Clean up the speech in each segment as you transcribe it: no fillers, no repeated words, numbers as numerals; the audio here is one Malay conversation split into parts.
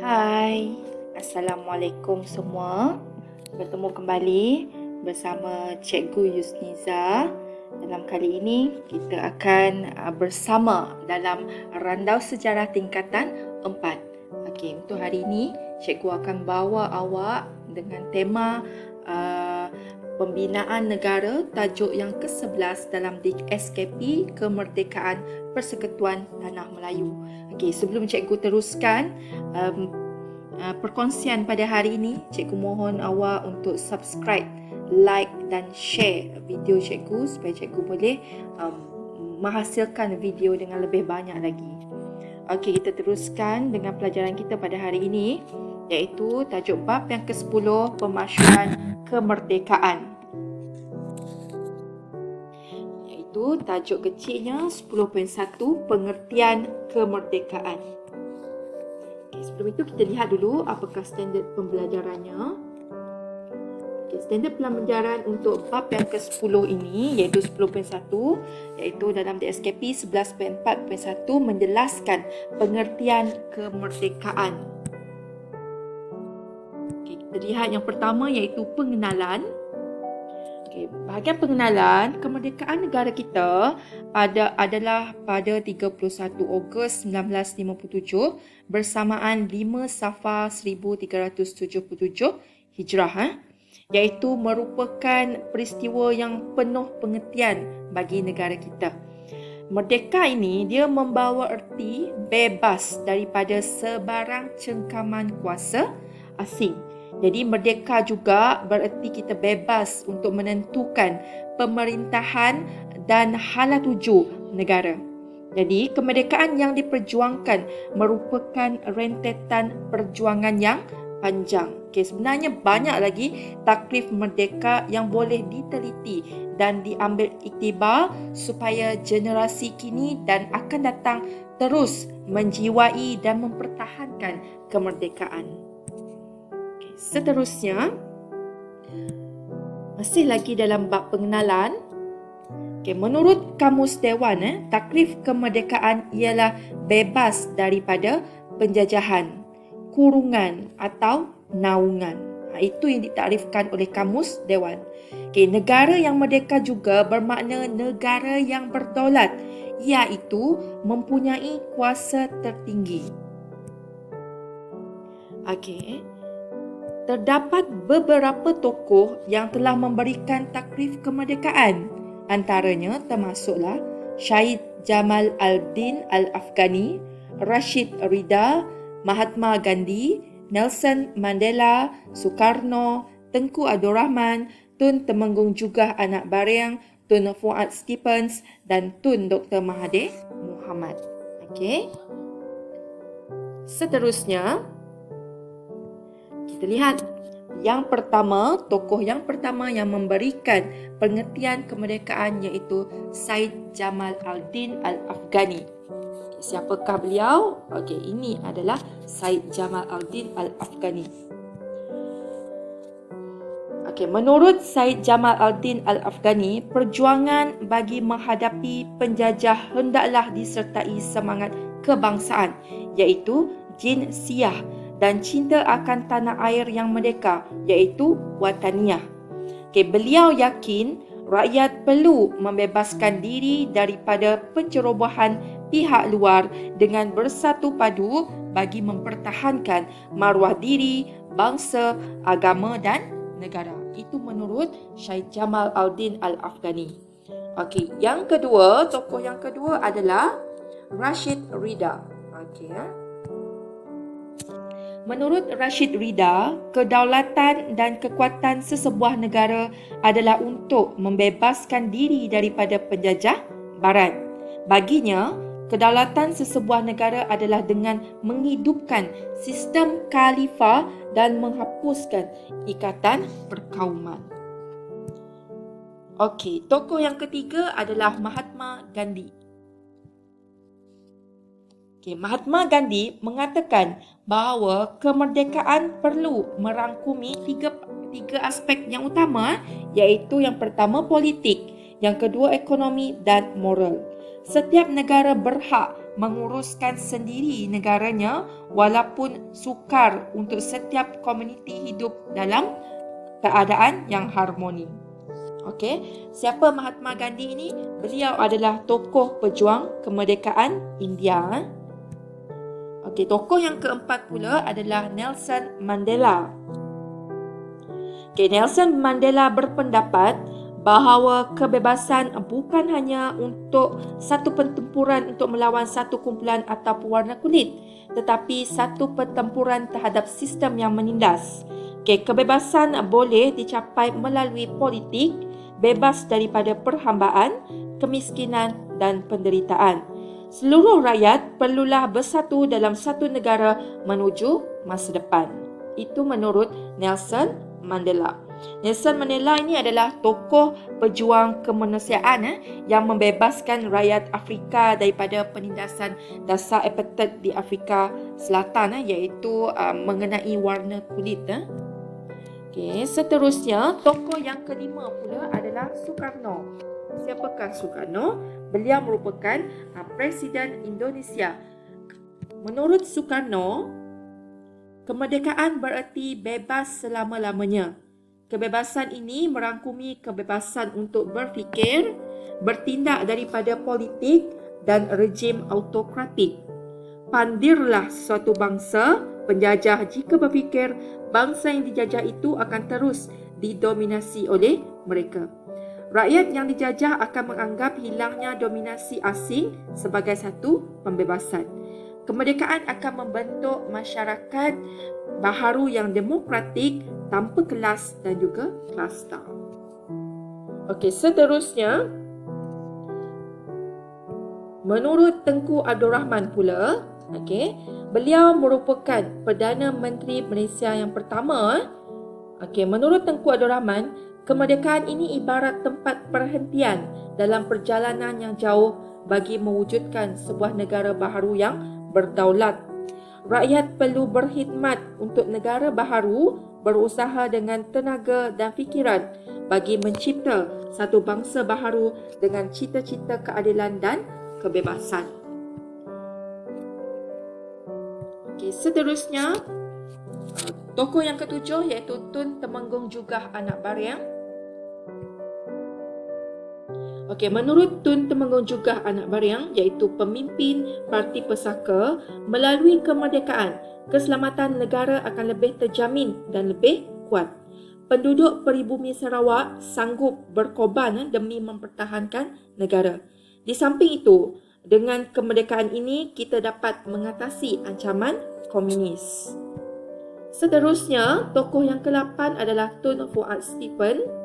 Hai, Assalamualaikum semua. Bertemu kembali bersama Cikgu Yusniza. Dalam kali ini kita akan bersama dalam Randau Sejarah Tingkatan 4. Okey, untuk hari ini Cikgu akan bawa awak dengan tema Pembinaan Negara tajuk yang ke-11 dalam DSKP Kemerdekaan Persekutuan Tanah Melayu. Okey, sebelum Cikgu teruskan perkongsian pada hari ini, Cikgu mohon awak untuk subscribe, like dan share video Cikgu supaya Cikgu boleh menghasilkan video dengan lebih banyak lagi. Okey, kita teruskan dengan pelajaran kita pada hari ini, iaitu tajuk bab yang ke-10, Pemasyuran Kemerdekaan. Iaitu tajuk kecilnya 10.1, Pengertian Kemerdekaan. Sebelum itu kita lihat dulu apakah standard pembelajarannya. Standard pembelajaran untuk bab yang ke-10 ini iaitu 10.1 iaitu dalam DSKP 11.4.1 menjelaskan pengertian kemerdekaan. Kita lihat yang pertama iaitu pengenalan. Bahagian pengenalan, kemerdekaan negara kita adalah pada 31 Ogos 1957 bersamaan 5 Safar 1377 Hijrah, iaitu merupakan peristiwa yang penuh pengertian bagi negara kita. Merdeka ini dia membawa erti bebas daripada sebarang cengkaman kuasa asing. Jadi merdeka juga bererti kita bebas untuk menentukan pemerintahan dan hala tuju negara. Jadi kemerdekaan yang diperjuangkan merupakan rentetan perjuangan yang panjang. Sebenarnya banyak lagi taklif merdeka yang boleh diteliti dan diambil iktibar supaya generasi kini dan akan datang terus menjiwai dan mempertahankan kemerdekaan. Seterusnya, masih lagi dalam bab pengenalan. Menurut Kamus Dewan, taklif kemerdekaan ialah bebas daripada penjajahan, kurungan atau naungan. Itu yang ditakrifkan oleh Kamus Dewan. Negara yang merdeka juga bermakna negara yang berdaulat, iaitu mempunyai kuasa tertinggi. Terdapat beberapa tokoh yang telah memberikan taklif kemerdekaan. Antaranya termasuklah Syahid Jamal Al-Din Al-Afghani, Rashid Rida, Mahatma Gandhi, Nelson Mandela, Soekarno, Tengku Abdul Rahman, Tun Temenggung Jugah Anak Baring, Tun Fuad Stephens dan Tun Dr. Mahathir Mohamad. Seterusnya, kita lihat yang pertama, tokoh yang pertama yang memberikan pengertian kemerdekaan iaitu Syed Jamal Al-Din Al-Afghani. Siapakah beliau? Ini adalah Syed Jamal Al-Din Al-Afghani. Menurut Syed Jamal Al-Din Al-Afghani, perjuangan bagi menghadapi penjajah hendaklah disertai semangat kebangsaan iaitu jinsiyah dan cinta akan tanah air yang merdeka iaitu wataniyah. Beliau yakin rakyat perlu membebaskan diri daripada pencerobohan pihak luar dengan bersatu padu bagi mempertahankan maruah diri, bangsa, agama dan negara. Itu menurut Syed Jamal Al-Din Al-Afghani. Yang kedua, tokoh yang kedua adalah Rashid Rida. Menurut Rashid Rida, kedaulatan dan kekuatan sesebuah negara adalah untuk membebaskan diri daripada penjajah barat. Baginya, kedaulatan sesebuah negara adalah dengan menghidupkan sistem khalifah dan menghapuskan ikatan perkauman. Tokoh yang ketiga adalah Mahatma Gandhi. Mahatma Gandhi mengatakan bahawa kemerdekaan perlu merangkumi tiga aspek yang utama, iaitu yang pertama politik, yang kedua ekonomi dan moral. Setiap negara berhak menguruskan sendiri negaranya walaupun sukar untuk setiap komuniti hidup dalam keadaan yang harmoni. Okey, siapa Mahatma Gandhi ini? Beliau adalah tokoh pejuang kemerdekaan India. Okey, tokoh yang keempat pula adalah Nelson Mandela. Okey, Nelson Mandela berpendapat bahawa kebebasan bukan hanya untuk satu pertempuran untuk melawan satu kumpulan atau pewarna kulit, tetapi satu pertempuran terhadap sistem yang menindas. Okay, kebebasan boleh dicapai melalui politik, bebas daripada perhambaan, kemiskinan dan penderitaan. Seluruh rakyat perlulah bersatu dalam satu negara menuju masa depan. Itu menurut Nelson Mandela. Nelson Mandela ini adalah tokoh pejuang kemanusiaan yang membebaskan rakyat Afrika daripada penindasan dasar apartheid di Afrika Selatan iaitu mengenai warna kulit. Okay, seterusnya tokoh yang kelima pula adalah Sukarno. Siapakah Sukarno? Beliau merupakan Presiden Indonesia. Menurut Sukarno, kemerdekaan bererti bebas selama-lamanya. Kebebasan ini merangkumi kebebasan untuk berfikir, bertindak daripada politik dan rejim autokratik. Pandirlah suatu bangsa penjajah jika berfikir bangsa yang dijajah itu akan terus didominasi oleh mereka. Rakyat yang dijajah akan menganggap hilangnya dominasi asing sebagai satu pembebasan. Kemerdekaan akan membentuk masyarakat baharu yang demokratik tanpa kelas dan juga kasta. Okey, seterusnya menurut Tengku Abdul Rahman pula, okey, beliau merupakan Perdana Menteri Malaysia yang pertama. Okey, menurut Tengku Abdul Rahman, kemerdekaan ini ibarat tempat perhentian dalam perjalanan yang jauh bagi mewujudkan sebuah negara baharu yang berdaulat. Rakyat perlu berkhidmat untuk negara baharu, berusaha dengan tenaga dan fikiran bagi mencipta satu bangsa baharu dengan cita-cita keadilan dan kebebasan. Okey, seterusnya tokoh yang ketujuh iaitu Tun Temenggung Jugah Anak Baryang. Okey, menurut Tun Temenggung Jugah Anak Baryang iaitu pemimpin Parti Pesaka, melalui kemerdekaan, keselamatan negara akan lebih terjamin dan lebih kuat. Penduduk peribumi Sarawak sanggup berkorban demi mempertahankan negara. Di samping itu, dengan kemerdekaan ini kita dapat mengatasi ancaman komunis. Seterusnya, tokoh yang ke-8 adalah Tun Fuad Stephen.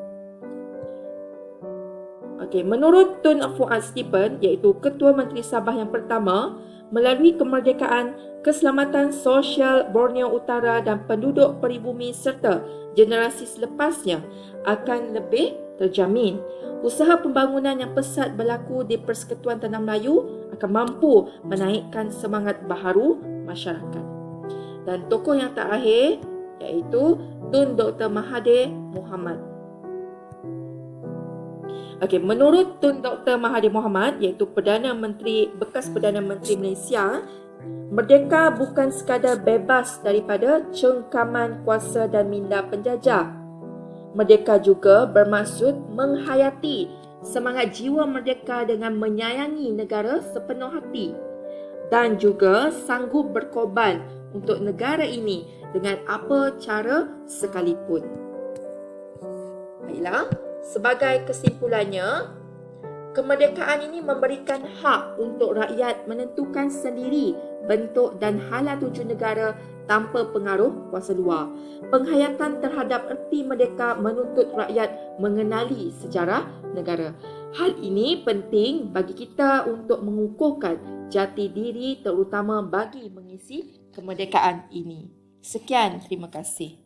Okey, menurut Tun Fuad Stephen iaitu Ketua Menteri Sabah yang pertama, melalui kemerdekaan, keselamatan sosial Borneo Utara dan penduduk peribumi serta generasi selepasnya akan lebih terjamin. Usaha pembangunan yang pesat berlaku di Persekutuan Tanah Melayu akan mampu menaikkan semangat baharu masyarakat. Dan tokoh yang terakhir iaitu Tun Dr. Mahathir Mohamad. Okey, menurut Tun Dr. Mahathir Mohamad iaitu bekas Perdana Menteri Malaysia, merdeka bukan sekadar bebas daripada cengkaman kuasa dan minda penjajah. Merdeka juga bermaksud menghayati semangat jiwa merdeka dengan menyayangi negara sepenuh hati dan juga sanggup berkorban untuk negara ini dengan apa cara sekalipun. Baiklah, sebagai kesimpulannya, kemerdekaan ini memberikan hak untuk rakyat menentukan sendiri bentuk dan hala tuju negara tanpa pengaruh kuasa luar. Penghayatan terhadap erti merdeka menuntut rakyat mengenali sejarah negara. Hal ini penting bagi kita untuk mengukuhkan jati diri terutama bagi mengisi kemerdekaan ini. Sekian, terima kasih.